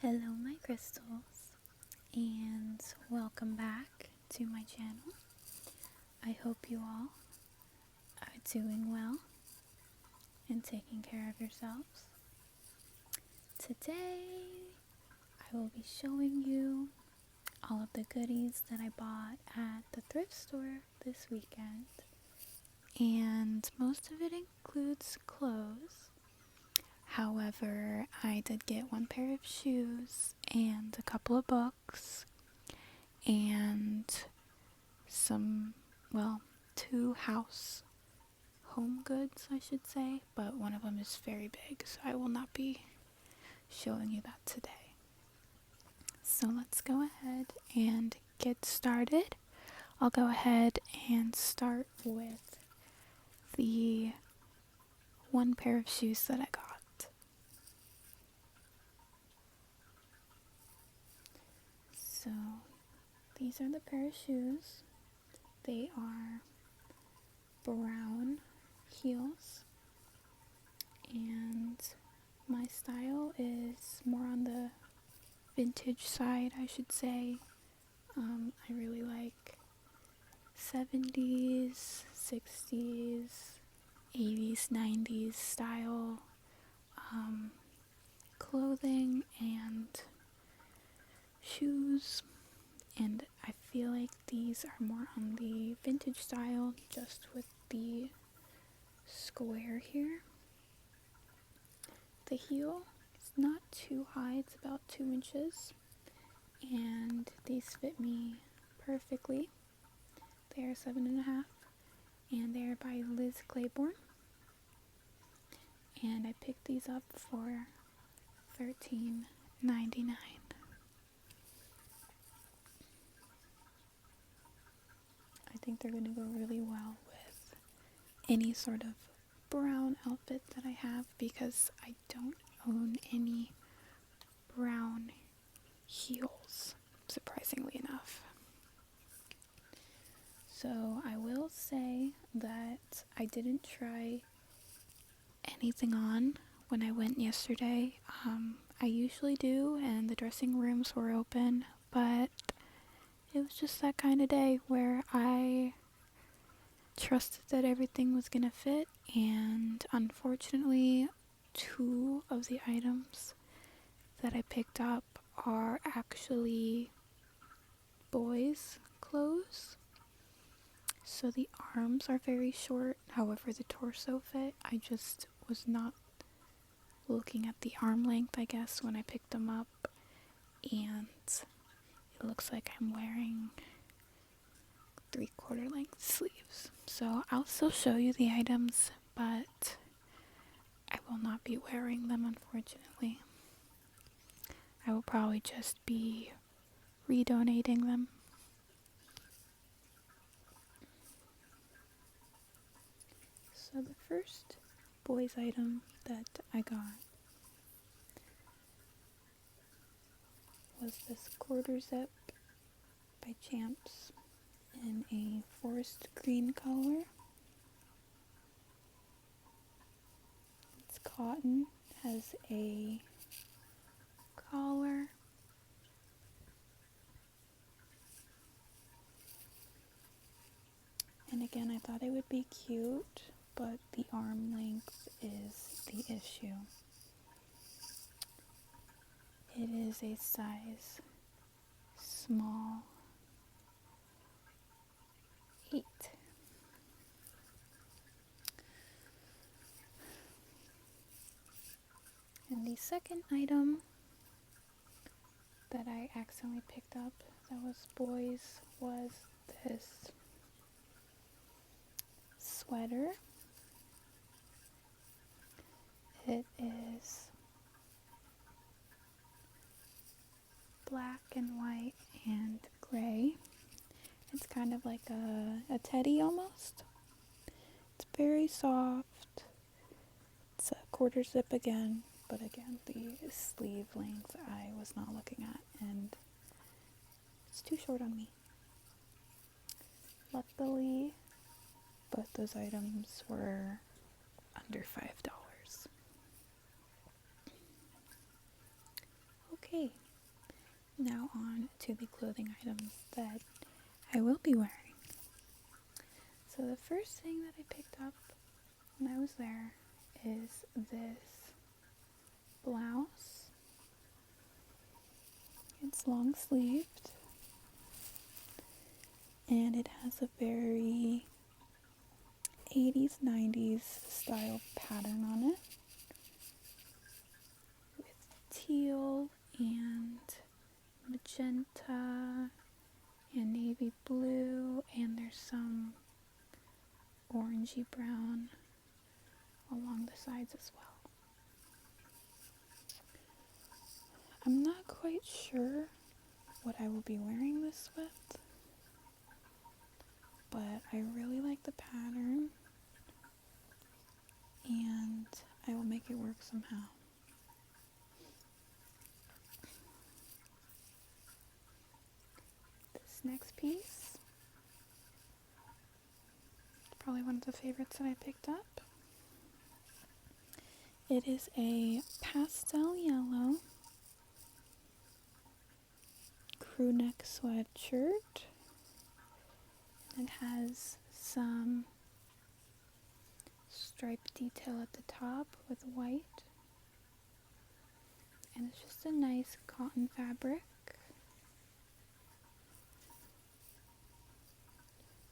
Hello, my crystals, and welcome back to my channel. I hope you all are doing well and taking care of yourselves. Today, I will be showing you all of the goodies that I bought at the thrift store this weekend, and most of it includes clothes. However, I did get one pair of shoes and a couple of books and two home goods, I should say, but one of them is very big, so I will not be showing you that today. So let's go ahead and get started. I'll go ahead and start with the one pair of shoes that I got. So these are the pair of shoes. They are brown heels, and my style is more on the vintage side, I should say. I really like 70s, 60s, 80s, 90s style clothing and shoes, and I feel like these are more on the vintage style, just with the square here. The heel is not too high, it's about 2 inches, and these fit me perfectly. They are 7.5, and they are by Liz Claiborne, and I picked these up for $13.99. I think they're going to go really well with any sort of brown outfit that I have, because I don't own any brown heels, surprisingly enough. So I will say that I didn't try anything on when I went yesterday. I usually do, and the dressing rooms were open, but it was just that kind of day where I trusted that everything was gonna fit, and unfortunately 2 of the items that I picked up are actually boys' clothes. So the arms are very short, however the torso fit. I just was not looking at the arm length, I guess, when I picked them up, and it looks like I'm wearing 3/4 length sleeves. So I'll still show you the items, but I will not be wearing them, unfortunately. I will probably just be redonating them. So the first boys item that I got was this quarter zip by Champs in a forest green color. It's cotton, has a collar, and again, I thought it would be cute, but the arm length is the issue. It is a size small 8. And the second item that I accidentally picked up that was boys was this sweater. It is black and white and gray. It's kind of like a teddy almost. It's very soft. It's a quarter zip again, but again, the sleeve length I was not looking at, and it's too short on me. Luckily, both those items were under $5. Okay, now on to the clothing items that I will be wearing. So the first thing that I picked up when I was there is this blouse. It's long sleeved and it has a very 80s, 90s style pattern on it with teal and magenta and navy blue, and there's some orangey brown along the sides as well. I'm not quite sure what I will be wearing this with, but I really like the pattern and I will make it work somehow. This next piece is probably one of the favorites that I picked up. It is a pastel yellow crew neck sweatshirt. It has some striped detail at the top with white, and it's just a nice cotton fabric.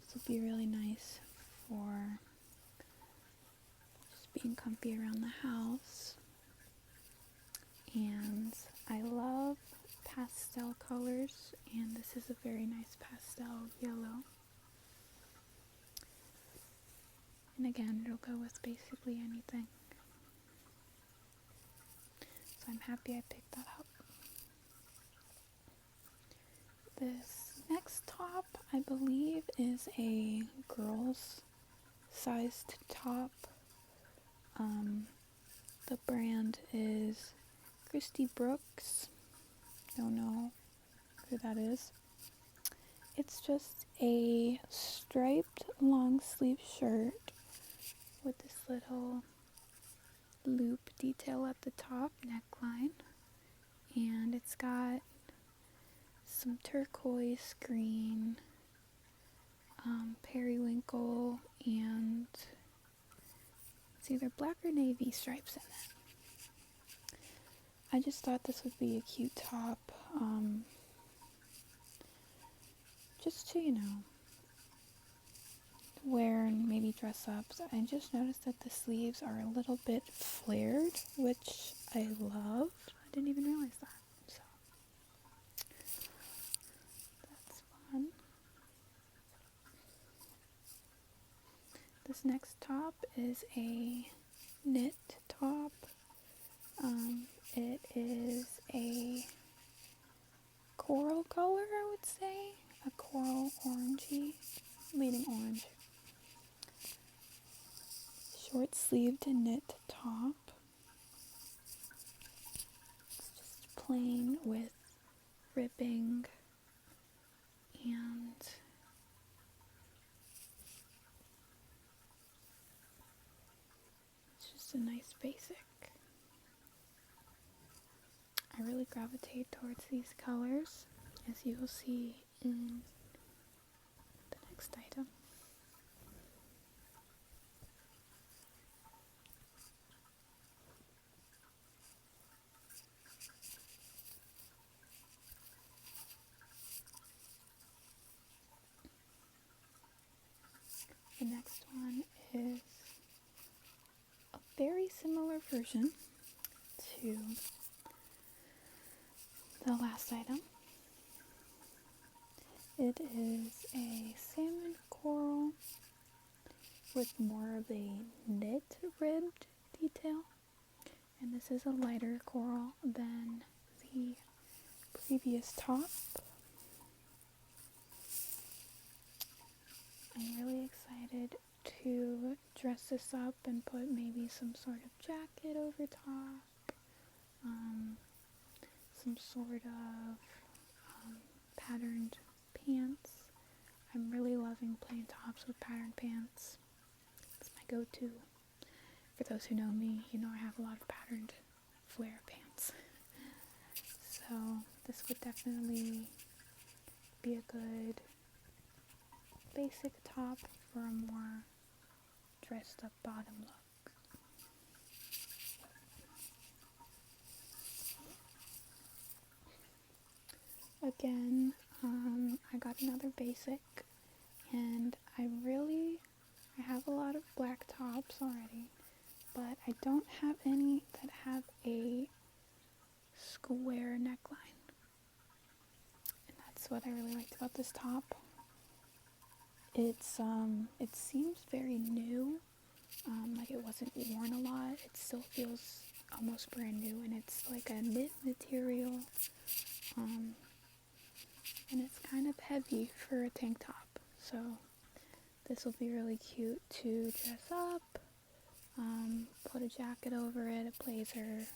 This will be really nice for just being comfy around the house. And I love pastel colors, and this is a very nice pastel yellow. And again, it'll go with basically anything. So I'm happy I picked that up. This next top, I believe, is a girl's sized top. The brand is Christy Brooks. Don't know who that is. It's just a striped long sleeve shirt with this little loop detail at the top, neckline, and it's got some turquoise green, periwinkle, and it's either black or navy stripes in it. I just thought this would be a cute top, just to, wear and maybe dress up. So I just noticed that the sleeves are a little bit flared, which I love. I didn't even realize that. So that's fun. This next top is a knit top. It is a coral color, I would say. A coral orangey, leading orange. Short-sleeved knit top. It's just plain with ribbing and it's just a nice basic. I really gravitate towards these colors, as you will see in the next item. The next one is a very similar version to the last item. It is a salmon coral with more of a knit ribbed detail, and this is a lighter coral than the previous top. I'm really excited to dress this up and put maybe some sort of jacket over top, some sort of patterned pants. I'm really loving plain tops with patterned pants. It's my go-to. For those who know me, I have a lot of patterned flare pants. So So this would definitely be a good basic top for a more dressed up bottom look. Again, I got another basic, and I have a lot of black tops already, but I don't have any that have a square neckline. And that's what I really liked about this top. It seems very new, like it wasn't worn a lot. It still feels almost brand new, and it's like a knit material, and it's kind of heavy for a tank top. So this will be really cute to dress up, put a jacket over it, a blazer,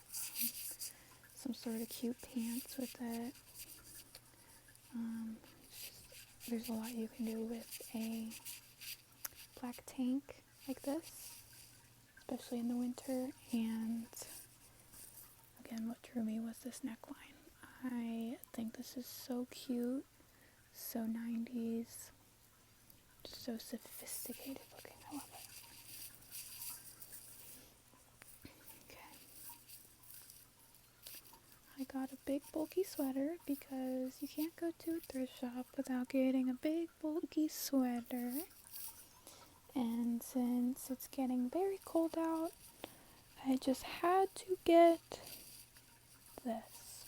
some sort of cute pants with it. There's a lot you can do with a black tank like this, especially in the winter. And again, what drew me was this neckline. I think this is so cute, so 90s, just so sophisticated looking. I love it. I got a big bulky sweater because you can't go to a thrift shop without getting a big bulky sweater. And since it's getting very cold out, I just had to get this.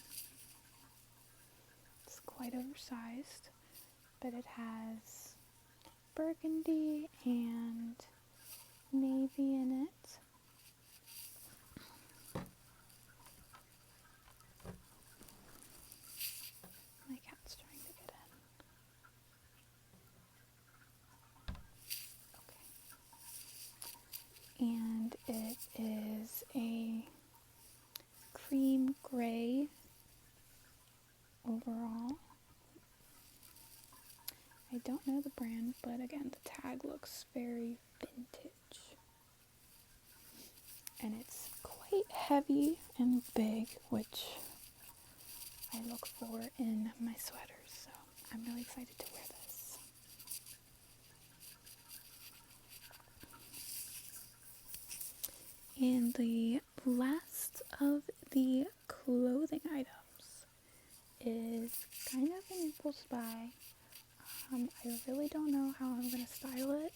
It's quite oversized, but it has burgundy and navy in it. My cat's trying to get in. Okay. And it is a cream gray overall. I don't know the brand, but again, the tag looks very vintage. And it's quite heavy and big, which I look for in my sweaters, so I'm really excited to wear this. And the last of the clothing items is kind of an impulse buy. I really don't know how I'm going to style it,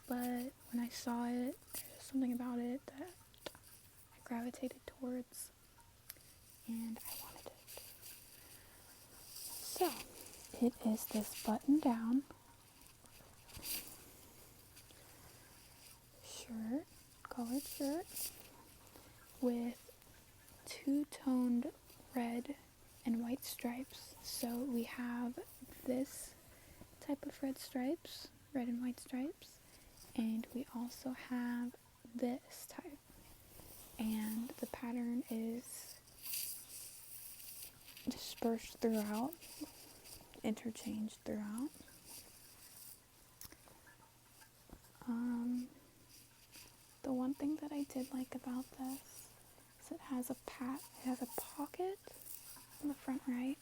but when I saw it, there's something about it that I gravitated towards, and I wanted it. So, it is this button-down shirt, collared shirt, with two-toned red and white stripes. So we have this type of red stripes, red and white stripes, and we also have this type, and the pattern is dispersed throughout, interchanged throughout. The one thing that I did like about this is it has a pocket on the front right,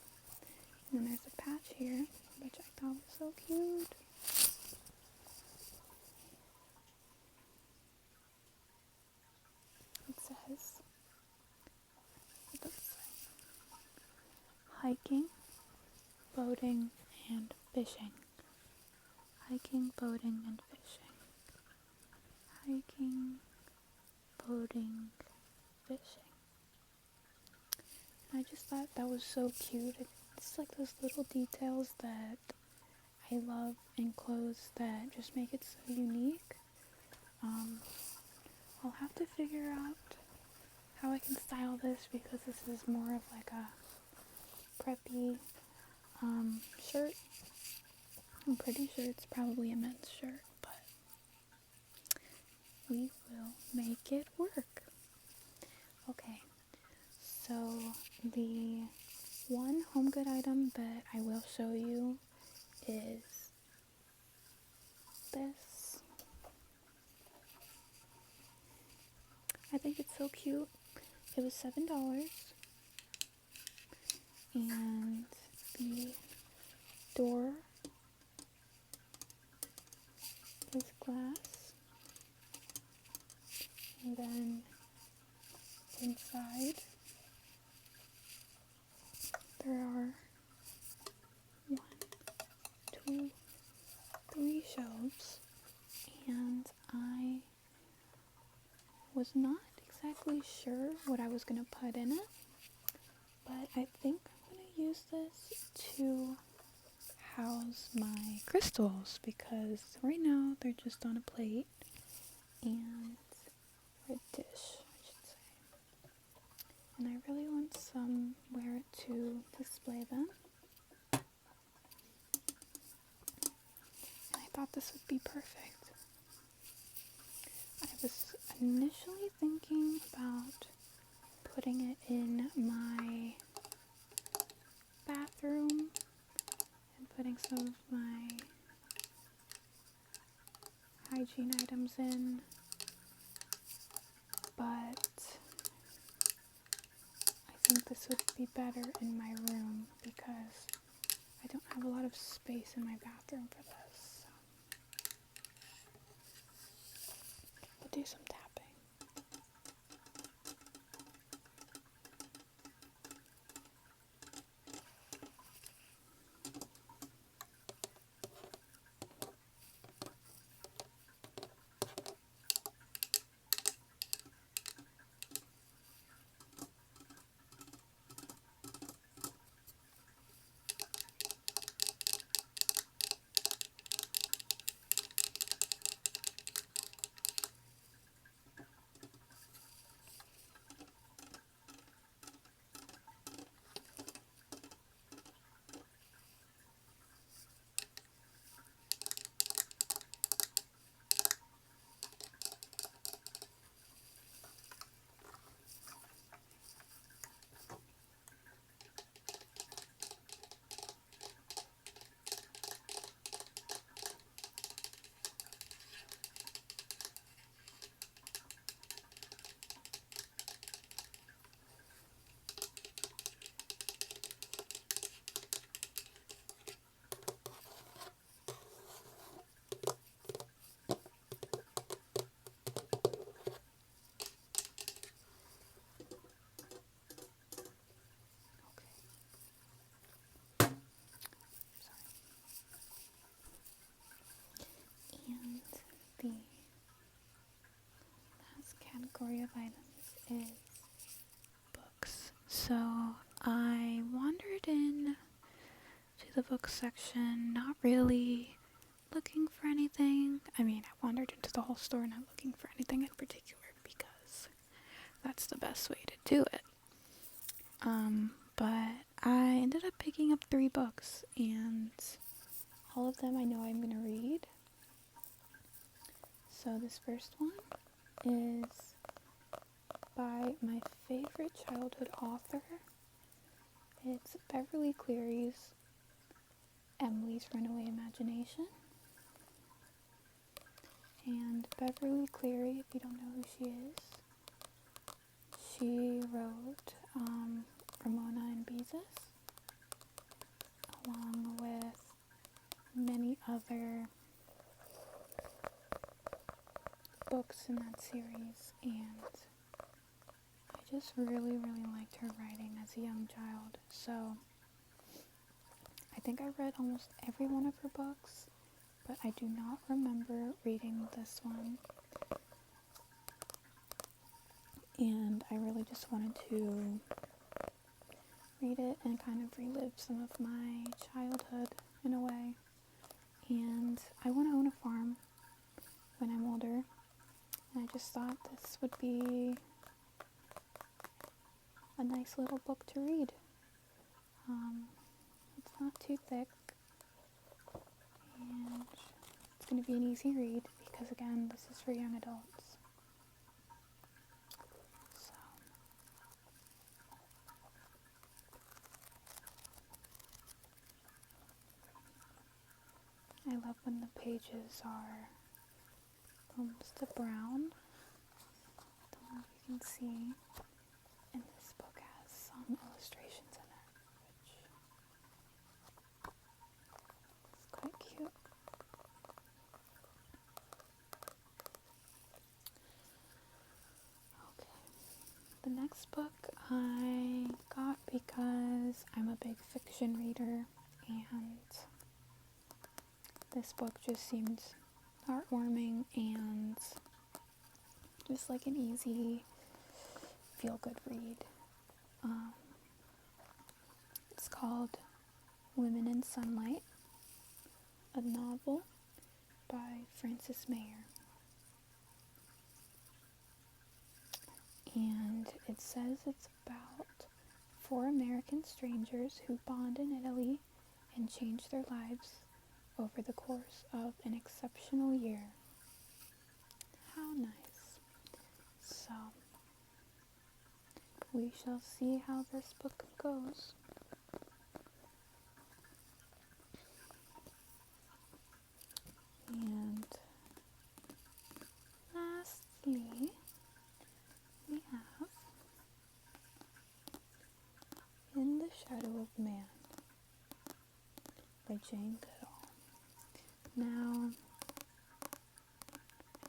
and then there's a patch here, which I thought was so cute. It says, what does it say? Hiking, boating, and fishing. Hiking, boating, and fishing. Hiking, boating, fishing. I just thought that was so cute. It's like those little details that I love in clothes that just make it so unique. I'll have to figure out how I can style this, because this is more of like a preppy shirt. I'm pretty sure it's probably a men's shirt, but we will make it work. Okay, so the one home good item that I will show you is this. I think it's so cute. It was $7, and the door is glass, and then inside there are 1, 2, 3 shelves, and I was not exactly sure what I was going to put in it, but I think I'm going to use this to house my crystals, because right now they're just on a plate and or a dish, I should say, and I really want somewhere to display them. And I thought this would be perfect. I was initially thinking about putting it in my bathroom and putting some of my hygiene items in, but I think this would be better in my room because I don't have a lot of space in my bathroom for this. So we'll do some tapping. And the last category of items is books. So I wandered in to the book section, not really looking for anything. I mean, I wandered into the whole store not looking for anything in particular because that's the best way to do it. But I ended up picking up 3 books, and all of them I know I'm going to read. So this first one is by my favorite childhood author. It's Beverly Cleary's Emily's Runaway Imagination. And Beverly Cleary, if you don't know who she is, she wrote Ramona and Beezus, along with many other books in that series, and I just really liked her writing as a young child. So I think I read almost every one of her books, but I do not remember reading this one, and I really just wanted to read it and kind of relive some of my childhood in a way. And I want to own a farm when I'm older, and I just thought this would be a nice little book to read. It's not too thick, and it's going to be an easy read because, again, this is for young adults. So I love when the pages are almost a brown. I don't know if you can see. And this book has some illustrations in it, which a big fiction reader, and this book just seemed heartwarming and just like an easy feel-good read. It's called Women in Sunlight, a novel by Frances Meyer. And it says it's about 4 American strangers who bond in Italy and change their lives over the course of an exceptional year. How nice. So, we shall see how this book goes. And lastly, we have In the Shadow of Man by Jane Goodall. Now,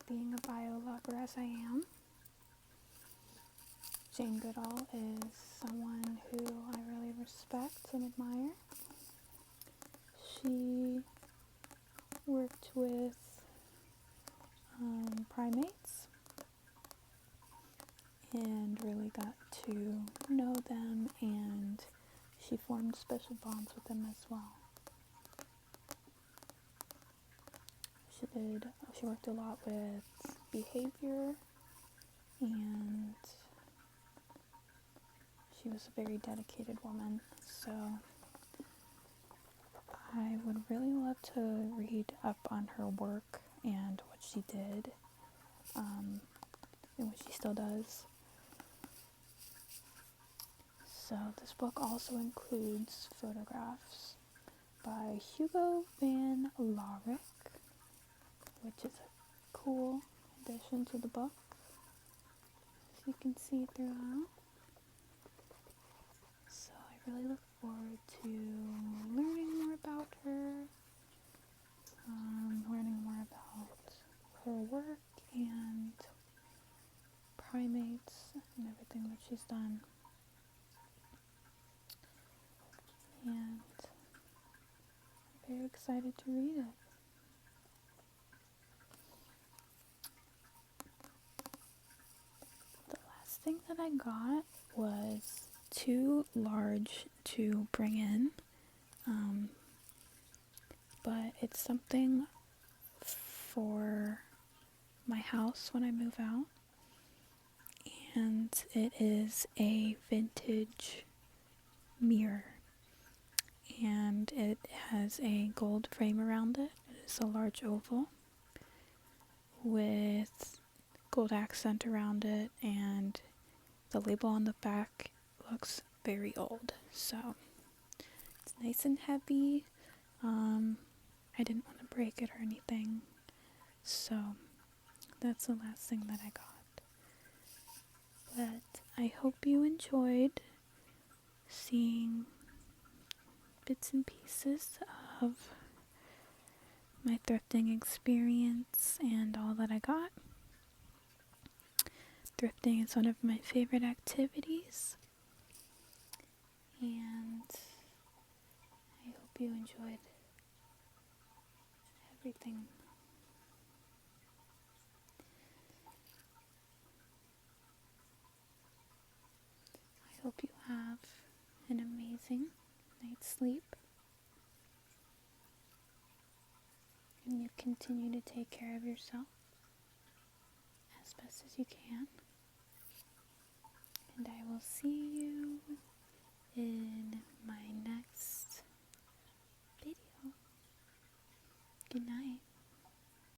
being a bio lover as I am, Jane Goodall is someone who I really respect and admire. She worked with primates and really got to know them, and she formed special bonds with them as well. She worked a lot with behavior, and she was a very dedicated woman, so I would really love to read up on her work and what she did, and what she still does. So this book also includes photographs by Hugo van Larik, which is a cool addition to the book, as you can see throughout. So I really look forward to learning more about her, learning more about her work and primates and everything that she's done. And I'm very excited to read it. The last thing that I got was too large to bring in, but it's something for my house when I move out, and it is a vintage mirror, and it has a gold frame around it. It is a large oval with gold accent around it, and the label on the back looks very old, so it's nice and heavy. I didn't want to break it or anything, so that's the last thing that I got. But I hope you enjoyed seeing bits and pieces of my thrifting experience and all that I got. Thrifting is one of my favorite activities, and I hope you enjoyed everything. I hope you have an amazing night's sleep, and you continue to take care of yourself as best as you can. And I will see you in my